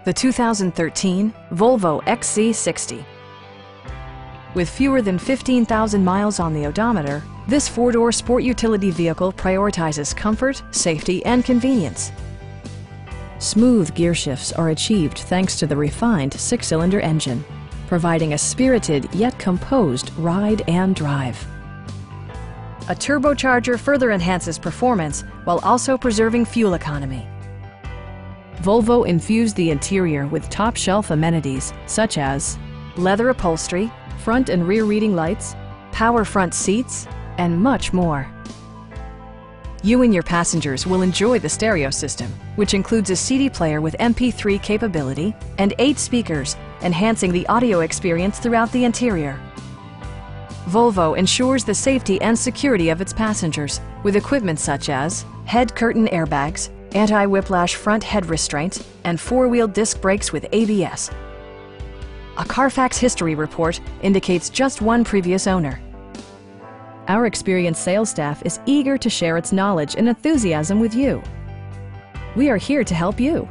the 2013 Volvo XC60. With fewer than 15,000 miles on the odometer, this four-door sport utility vehicle prioritizes comfort, safety, and convenience. Smooth gear shifts are achieved thanks to the refined six-cylinder engine, providing a spirited yet composed ride and drive. A turbocharger further enhances performance while also preserving fuel economy. Volvo infused the interior with top-shelf amenities such as leather upholstery, front and rear reading lights, power front seats, and much more. You and your passengers will enjoy the stereo system, which includes a CD player with MP3 capability and 8 speakers, enhancing the audio experience throughout the interior. Volvo ensures the safety and security of its passengers with equipment such as head curtain airbags, anti-whiplash front head restraints, and four-wheel disc brakes with ABS. A Carfax history report indicates just one previous owner. Our experienced sales staff is eager to share its knowledge and enthusiasm with you. We are here to help you.